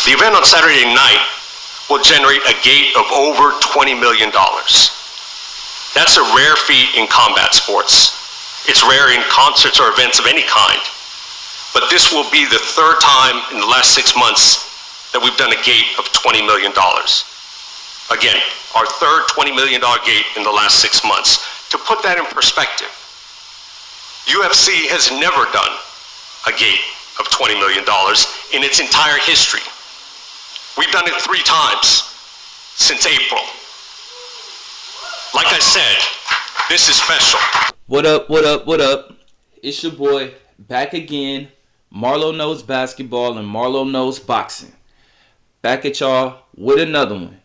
The event on Saturday night will generate a gate of over $20 million. That's a rare feat in combat sports. It's rare in concerts or events of any kind. But this will be the third time in the last 6 months that we've done a gate of $20 million. Again, our third $20 million gate in the last 6 months. To put that in perspective, UFC has never done a gate of $20 million in its entire history. We've done it 3 times since April. Like I said, this is special. What up, what up, what up? It's your boy, back again. Marlo Knows Basketball and Marlo Knows Boxing. Back at y'all with another one.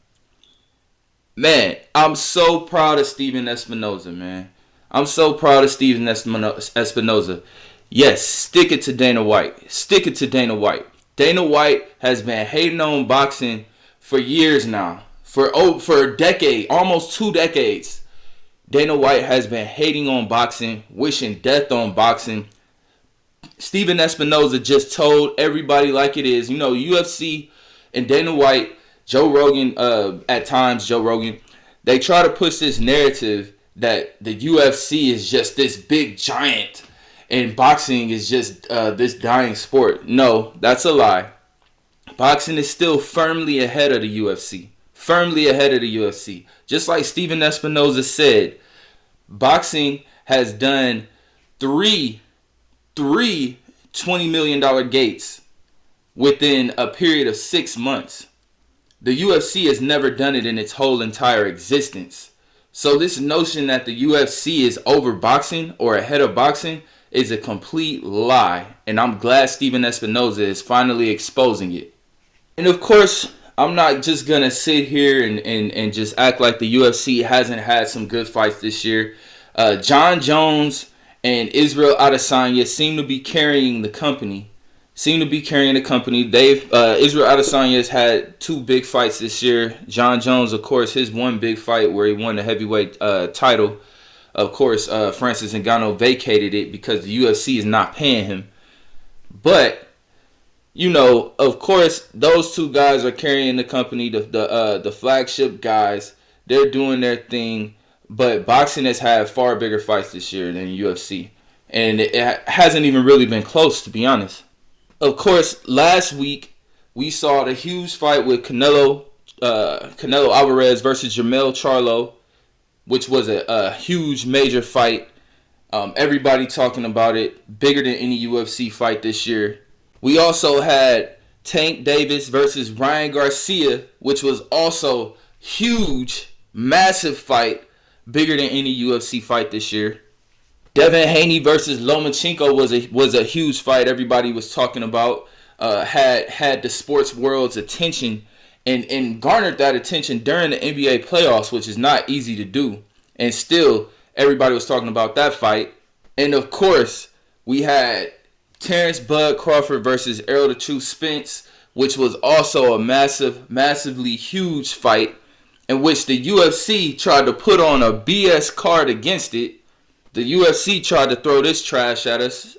Man, I'm so proud of Stephen Espinoza, man. I'm so proud of Stephen Espinoza. Yes, stick it to Dana White. Stick it to Dana White. Dana White has been hating on boxing for years now. For a decade, almost 2 decades. Dana White has been hating on boxing, wishing death on boxing. Stephen Espinoza just told everybody like it is. You know, UFC and Dana White, Joe Rogan, at times, Joe Rogan, they try to push this narrative that the UFC is just this big giant and boxing is just this dying sport. No, that's a lie. Boxing is still firmly ahead of the UFC. Firmly ahead of the UFC. Just like Stephen Espinoza said, boxing has done three $20 million gates within a period of 6 months. The UFC has never done it in its whole entire existence. So this notion that the UFC is over boxing or ahead of boxing is a complete lie. And I'm glad Stephen Espinoza is finally exposing it. And of course, I'm not just going to sit here and just act like the UFC hasn't had some good fights this year. John Jones and Israel Adesanya seem to be carrying the company. Israel Adesanya has had 2 big fights this year. John Jones, of course, his one big fight where he won the heavyweight title. Of course, Francis Ngannou vacated it because the UFC is not paying him. But, you know, of course, those 2 guys are carrying the company, the flagship guys. They're doing their thing. But boxing has had far bigger fights this year than UFC. And it hasn't even really been close, to be honest. Of course, last week, we saw the huge fight with Canelo Alvarez versus Jermell Charlo, which was a huge, major fight. Everybody talking about it. Bigger than any UFC fight this year. We also had Tank Davis versus Ryan Garcia, which was also huge, massive fight. Bigger than any UFC fight this year. Devin Haney versus Lomachenko was a huge fight. Everybody was talking about. Had the sports world's attention and garnered that attention during the NBA playoffs, which is not easy to do. And still, everybody was talking about that fight. And of course, we had Terrence Bud Crawford versus Errol the Truth Spence, which was also a massively huge fight, in which the UFC tried to put on a BS card against it. The UFC tried to throw this trash at us.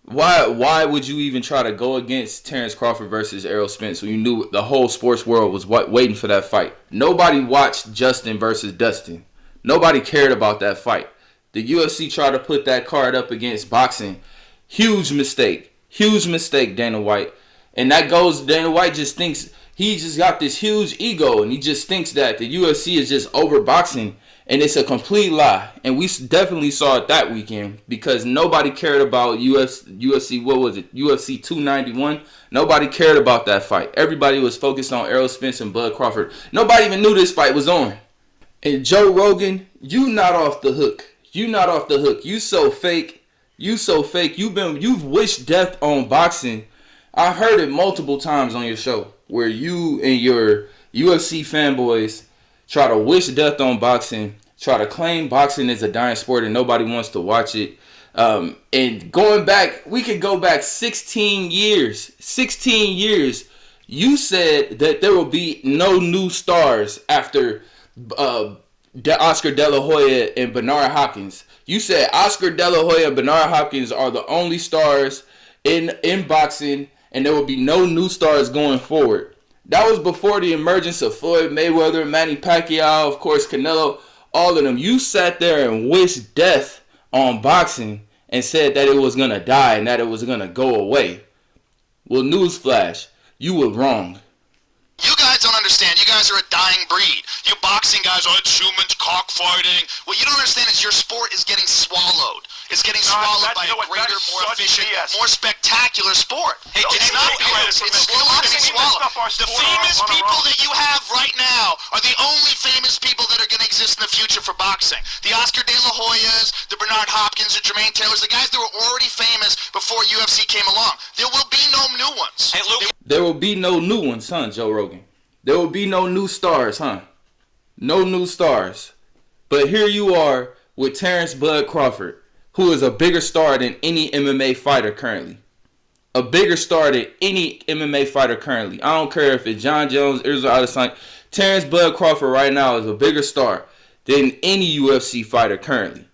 Why would you even try to go against Terrence Crawford versus Errol Spence when you knew the whole sports world was waiting for that fight? Nobody watched Justin versus Dustin. Nobody cared about that fight. The UFC tried to put that card up against boxing. Huge mistake. Huge mistake, Dana White. And that goes, Dana White just thinks, he just got this huge ego, and he just thinks that the UFC is just over boxing, and it's a complete lie. And we definitely saw it that weekend because nobody cared about UFC, what was it, UFC 291? Nobody cared about that fight. Everybody was focused on Errol Spence and Bud Crawford. Nobody even knew this fight was on. And Joe Rogan, you not off the hook. You not off the hook. You so fake. You so fake. You've wished death on boxing. I heard it multiple times on your show where you and your UFC fanboys try to wish death on boxing, try to claim boxing is a dying sport and nobody wants to watch it. And going back, we could go back 16 years. 16 years. You said that there will be no new stars after Oscar De La Hoya and Bernard Hopkins. You said Oscar De La Hoya and Bernard Hopkins are the only stars in boxing, and there would be no new stars going forward. That was before the emergence of Floyd Mayweather, Manny Pacquiao, of course, Canelo, all of them. You sat there and wished death on boxing and said that it was going to die and that it was going to go away. Well, newsflash, you were wrong. You guys don't understand. You guys are a dying breed. You boxing guys, oh, it's humans cockfighting. What you don't understand is your sport is getting swallowed. It's getting swallowed by a greater, more efficient, more spectacular sport. Hey, it's not BS. It's slowly getting swallowed. The famous people that you have right now are the only famous people that are going to exist in the future for boxing. The Oscar De La Hoyas, the Bernard Hopkins, the Jermaine Taylors, the guys that were already famous before UFC came along. There will be no new ones. Hey, Luke. There will be no new ones, huh, Joe Rogan? There will be no new stars, huh? No new stars. But here you are with Terrence Bud Crawford, who is a bigger star than any MMA fighter currently. A bigger star than any MMA fighter currently. I don't care if it's John Jones, Israel Adesanya. Terrence Bud Crawford right now is a bigger star than any UFC fighter currently.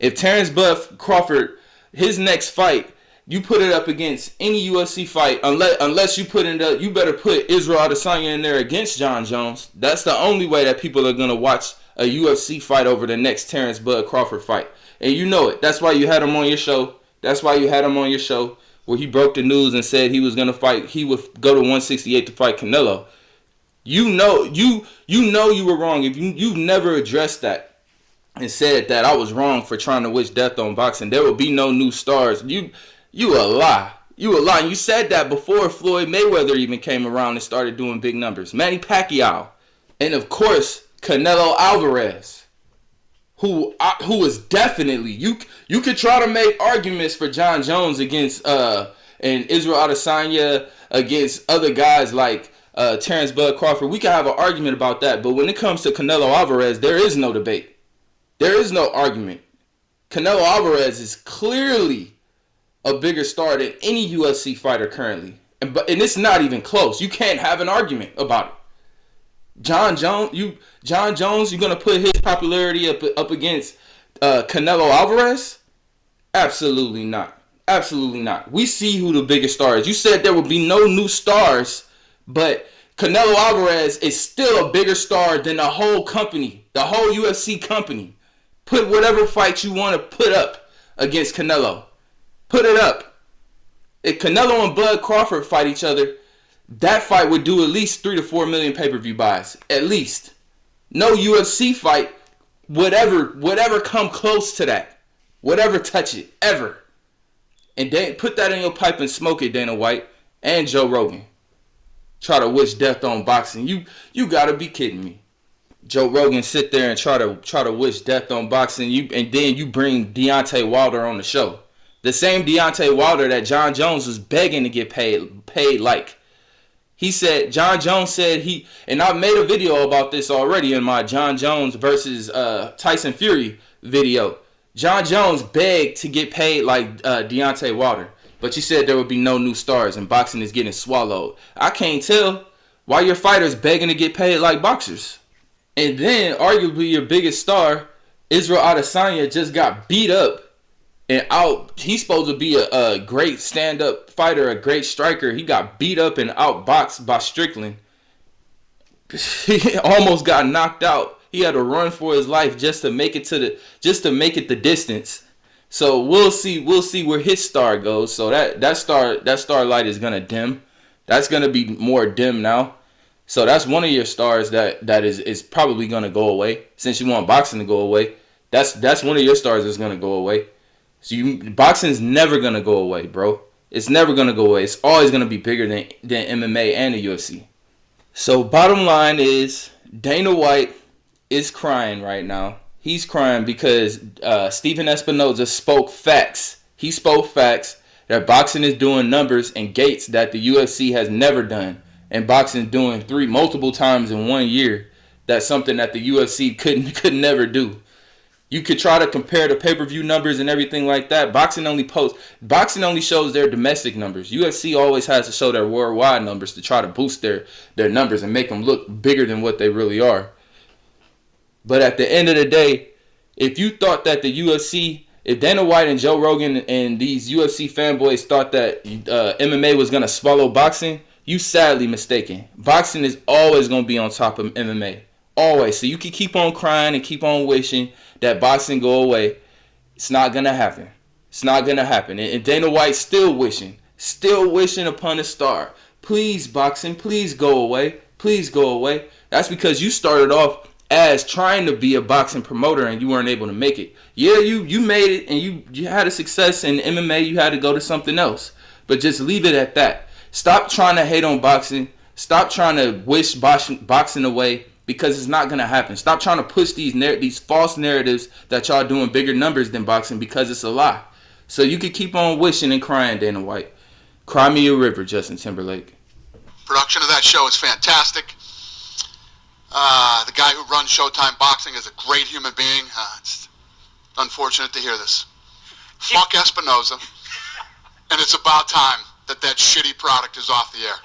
If Terrence Bud Crawford, his next fight, you put it up against any UFC fight, unless you put you better put Israel Adesanya in there against John Jones. That's the only way that people are gonna watch a UFC fight over the next Terrence Bud Crawford fight. And you know it. That's why you had him on your show. That's why you had him on your show where he broke the news and said he was gonna fight. He would go to 168 to fight Canelo. You know you were wrong. If you've never addressed that and said that I was wrong for trying to wish death on boxing, there will be no new stars. You a lie. You a lie. You said that before Floyd Mayweather even came around and started doing big numbers. Manny Pacquiao. And of course, Canelo Alvarez. Who is definitely, you could try to make arguments for John Jones against and Israel Adesanya against other guys like Terrence Bud Crawford. We could have an argument about that. But when it comes to Canelo Alvarez, there is no debate. There is no argument. Canelo Alvarez is clearly a bigger star than any UFC fighter currently. And it's not even close. You can't have an argument about it. John Jones, you're going to put his popularity up against Canelo Alvarez? Absolutely not. Absolutely not. We see who the biggest star is. You said there would be no new stars, but Canelo Alvarez is still a bigger star than the whole company, the whole UFC company. Put whatever fight you want to put up against Canelo. Put it up. If Canelo and Bud Crawford fight each other, that fight would do at least 3 to 4 million pay-per-view buys. At least. No UFC fight would ever come close to that. Would ever touch it. Ever. And then put that in your pipe and smoke it, Dana White and Joe Rogan. Try to wish death on boxing. You gotta be kidding me. Joe Rogan sit there and try to wish death on boxing. And then you bring Deontay Wilder on the show. The same Deontay Wilder that John Jones was begging to get paid like. He said, John Jones said and I made a video about this already in my John Jones versus Tyson Fury video. John Jones begged to get paid like Deontay Wilder. But you said there would be no new stars and boxing is getting swallowed. I can't tell why your fighters begging to get paid like boxers. And then, arguably your biggest star, Israel Adesanya, just got beat up. And he's supposed to be a great stand-up fighter, a great striker. He got beat up and outboxed by Strickland. He almost got knocked out. He had to run for his life just to make it the distance. So we'll see where his star goes. So that star light is gonna dim. That's gonna be more dim now. So that's one of your stars that is probably gonna go away. Since you want boxing to go away, that's one of your stars that's gonna go away. So boxing's never gonna go away, bro. It's never gonna go away. It's always gonna be bigger than MMA and the UFC. So bottom line is Dana White is crying right now. He's crying because Stephen Espinoza spoke facts. He spoke facts that boxing is doing numbers and gates that the UFC has never done, and boxing is doing multiple times in 1 year. That's something that the UFC could never do. You could try to compare the pay-per-view numbers and everything like that. Boxing only shows their domestic numbers. UFC always has to show their worldwide numbers to try to boost their numbers and make them look bigger than what they really are. But at the end of the day, if you thought that the UFC If Dana White and Joe Rogan and these UFC fanboys thought that MMA was going to swallow boxing, you sadly mistaken. Boxing is always going to be on top of MMA. Always. So you can keep on crying and keep on wishing that boxing go away. It's not going to happen. It's not going to happen. And Dana White's still wishing upon a star. Please, boxing, please go away. Please go away. That's because you started off as trying to be a boxing promoter and you weren't able to make it. Yeah, you made it and you had a success in MMA. You had to go to something else. But just leave it at that. Stop trying to hate on boxing. Stop trying to wish boxing away, because it's not going to happen. Stop trying to push these false narratives that y'all doing bigger numbers than boxing, because it's a lie. So you can keep on wishing and crying, Dana White. Cry me a river, Justin Timberlake. Production of that show is fantastic. The guy who runs Showtime Boxing is a great human being. It's unfortunate to hear this. Fuck Espinoza. And it's about time that shitty product is off the air.